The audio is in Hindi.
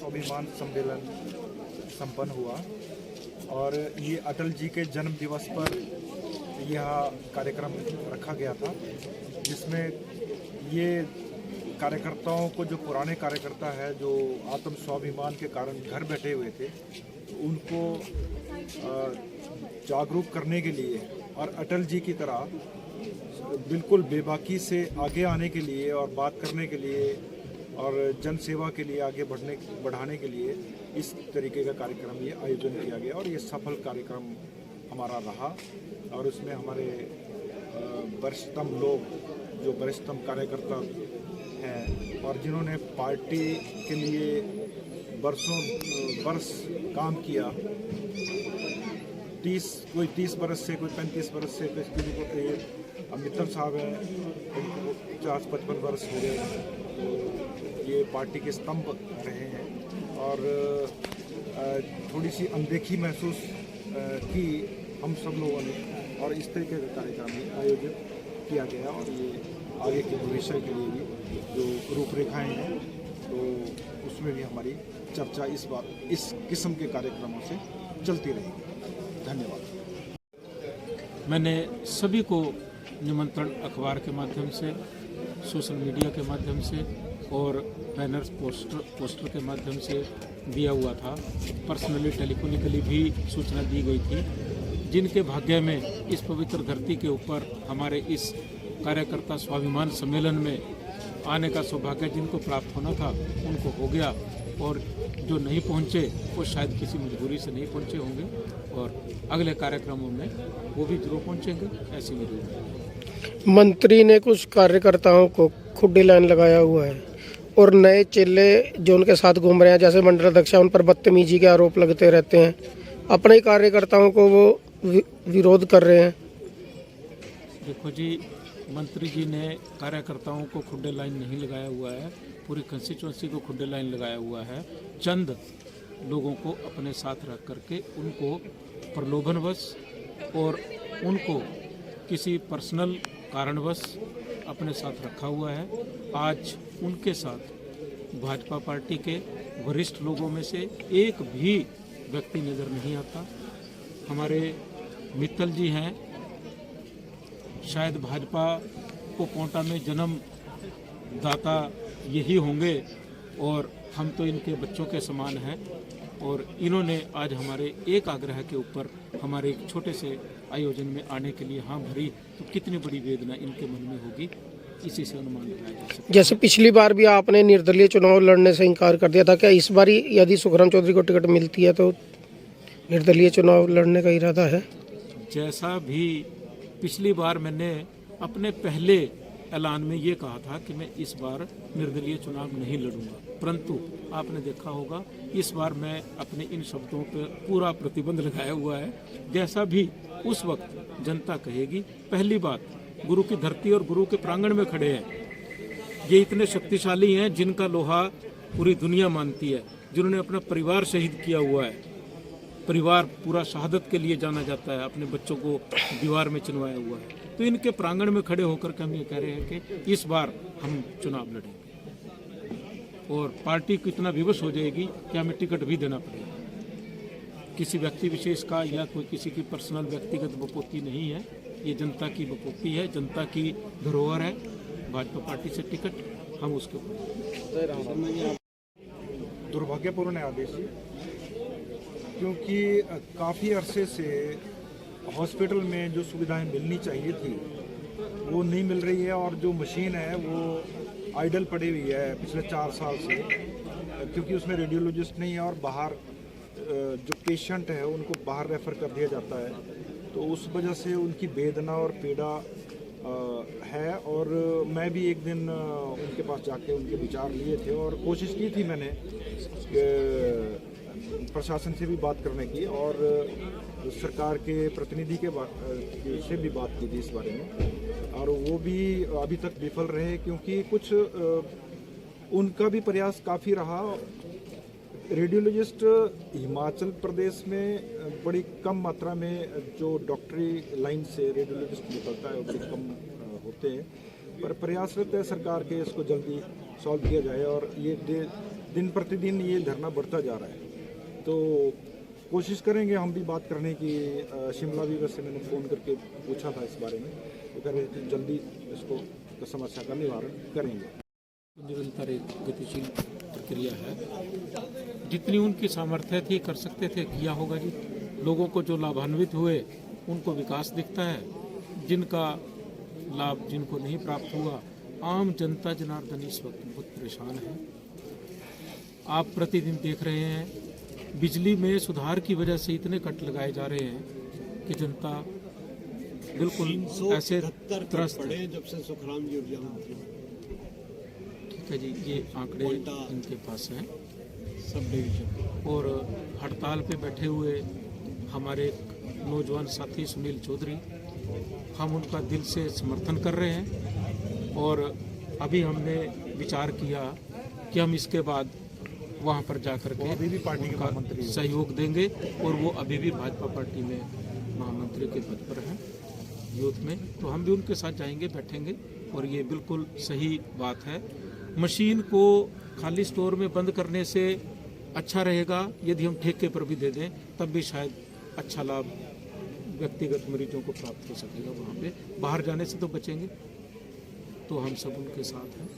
स्वाभिमान सम्मेलन संपन्न हुआ और ये अटल जी के जन्म दिवस पर यह कार्यक्रम रखा गया था, जिसमें ये कार्यकर्ताओं को, जो पुराने कार्यकर्ता है जो आत्म स्वाभिमान के कारण घर बैठे हुए थे, उनको जागरूक करने के लिए और अटल जी की तरह बिल्कुल बेबाकी से आगे आने के लिए और बात करने के लिए और जन सेवा के लिए आगे बढ़ाने के लिए इस तरीके का कार्यक्रम ये आयोजन किया गया और ये सफल कार्यक्रम हमारा रहा। और उसमें हमारे वरिष्ठतम लोग, जो वरिष्ठतम कार्यकर्ता हैं और जिन्होंने पार्टी के लिए वर्ष काम किया, कोई 30 बरस से, कोई 35 बरस से, किसी को मित्तल साहब हैं, उनको 50-55 वर्ष हो गए, तो ये पार्टी के स्तंभ रहे हैं और थोड़ी सी अनदेखी महसूस की हम सब लोगों ने और इस तरीके का कार्यक्रम आयोजित किया गया और ये आगे के भविष्य के लिए भी जो रूपरेखाएं हैं तो उसमें भी हमारी चर्चा इस किस्म के कार्यक्रमों से चलती रहेगी। धन्यवाद। मैंने सभी को निमंत्रण अखबार के माध्यम से, सोशल मीडिया के माध्यम से और बैनर्स, पोस्टर के माध्यम से दिया हुआ था। पर्सनली, टेलीफोनिकली भी सूचना दी गई थी। जिनके भाग्य में इस पवित्र धरती के ऊपर हमारे इस कार्यकर्ता स्वाभिमान सम्मेलन में आने का सौभाग्य जिनको प्राप्त होना था उनको हो गया, और जो नहीं पहुंचे वो शायद किसी मजबूरी से नहीं पहुंचे होंगे और अगले कार्यक्रमों में वो भी जरूर पहुंचेंगे, ऐसी मेरी उम्मीद। मंत्री ने कुछ कार्यकर्ताओं को खुड्डी लाइन लगाया हुआ है और नए चेले जो उनके साथ घूम रहे हैं, जैसे मंडल अध्यक्ष, उन पर बदतमीजी के आरोप लगते रहते हैं। अपने कार्यकर्ताओं को वो विरोध कर रहे हैं। देखो जी, मंत्री जी ने कार्यकर्ताओं को खुड्डे लाइन नहीं लगाया हुआ है, पूरी कंस्टिट्यूंसी को खुड्डे लाइन लगाया हुआ है। चंद लोगों को अपने साथ रख करके उनको प्रलोभनवश और उनको किसी पर्सनल कारणवश अपने साथ रखा हुआ है। आज उनके साथ भाजपा पार्टी के वरिष्ठ लोगों में से एक भी व्यक्ति नज़र नहीं आता। हमारे मित्तल जी हैं, शायद भाजपा को कोटा में जन्म दाता यही होंगे और हम तो इनके बच्चों के समान हैं। और इन्होंने आज हमारे एक आग्रह के ऊपर हमारे एक छोटे से आयोजन में आने के लिए हाँ भरी, तो कितनी बड़ी वेदना इनके मन में होगी, इसी से अनुमान लगाया जा सकता है। जैसे पिछली बार भी आपने निर्दलीय चुनाव लड़ने से इनकार कर दिया था, क्या इस बार यदि सुखराम चौधरी को टिकट मिलती है तो निर्दलीय चुनाव लड़ने का इरादा है? जैसा भी पिछली बार मैंने अपने पहले ऐलान में ये कहा था कि मैं इस बार निर्दलीय चुनाव नहीं लड़ूंगा, परंतु आपने देखा होगा इस बार मैं अपने इन शब्दों पर पूरा प्रतिबंध लगाया हुआ है। जैसा भी उस वक्त जनता कहेगी। पहली बात, गुरु की धरती और गुरु के प्रांगण में खड़े हैं, ये इतने शक्तिशाली हैं जिनका लोहा पूरी दुनिया मानती है, जिन्होंने अपना परिवार शहीद किया हुआ है। परिवार पूरा शहादत के लिए जाना जाता है, अपने बच्चों को दीवार में चिनवाया हुआ है। तो इनके प्रांगण में खड़े होकर के हम ये कह रहे हैं कि इस बार हम चुनाव लड़ेंगे और पार्टी को इतना विवश हो जाएगी कि हमें टिकट भी देना पड़ेगा। किसी व्यक्ति विशेष का या कोई किसी की पर्सनल व्यक्तिगत बपोती नहीं है, ये जनता की बपोती है, जनता की धरोहर है। भाजपा पार्टी से टिकट हम उसके दुर्भाग्यपूर्ण है आदेश, क्योंकि काफ़ी अरसे से हॉस्पिटल में जो सुविधाएं मिलनी चाहिए थी वो नहीं मिल रही है और जो मशीन है वो आइडल पड़ी हुई है पिछले 4 साल से, क्योंकि उसमें रेडियोलॉजिस्ट नहीं है और बाहर जो पेशेंट है उनको बाहर रेफ़र कर दिया जाता है। तो उस वजह से उनकी वेदना और पीड़ा है। और मैं भी एक दिन उनके पास जाके उनके विचार लिए थे और कोशिश की थी मैंने प्रशासन से भी बात करने की और सरकार के प्रतिनिधि से भी बात की थी इस बारे में, और वो भी अभी तक विफल रहे, क्योंकि कुछ उनका भी प्रयास काफ़ी रहा। रेडियोलॉजिस्ट हिमाचल प्रदेश में बड़ी कम मात्रा में जो डॉक्टरी लाइन से रेडियोलॉजिस्ट निकलता है वो बड़ी कम होते हैं, पर प्रयासरत है सरकार के इसको जल्दी सॉल्व किया जाए और ये दिन प्रतिदिन ये धरना बढ़ता जा रहा है। तो कोशिश करेंगे हम भी बात करने की। शिमला भी वैसे मैंने फ़ोन करके पूछा था इस बारे में, तो कह रहे थे जल्दी इसको समस्या का निवारण करेंगे। निरंतर एक गतिशील प्रक्रिया है, जितनी उनकी सामर्थ्य थी कर सकते थे, किया होगा जी। लोगों को जो लाभान्वित हुए उनको विकास दिखता है, जिनका लाभ जिनको नहीं प्राप्त हुआ, आम जनता जनार्दन इस वक्त बहुत परेशान है। आप प्रतिदिन देख रहे हैं बिजली में सुधार की वजह से इतने कट लगाए जा रहे हैं कि जनता बिल्कुल ऐसे त्रस्त है। जब से सुखराम जी ऊर्जा मंत्री, ठीक है जी, ये आंकड़े इनके पास हैं। सब डिवीजन और हड़ताल पे बैठे हुए हमारे नौजवान साथी सुनील चौधरी, हम उनका दिल से समर्थन कर रहे हैं। और अभी हमने विचार किया कि हम इसके बाद वहाँ पर जाकर के अभी भी पार्टी के उनका महामंत्री सहयोग देंगे, और वो अभी भी भाजपा पार्टी में महामंत्री के पद पर हैं यूथ में। तो हम भी उनके साथ जाएंगे, बैठेंगे, और ये बिल्कुल सही बात है। मशीन को खाली स्टोर में बंद करने से अच्छा रहेगा यदि हम ठेके पर भी दे दें, तब भी शायद अच्छा लाभ व्यक्तिगत मरीजों को प्राप्त हो सकेगा। वहाँ पे बाहर जाने से तो बचेंगे। तो हम सब उनके साथ हैं।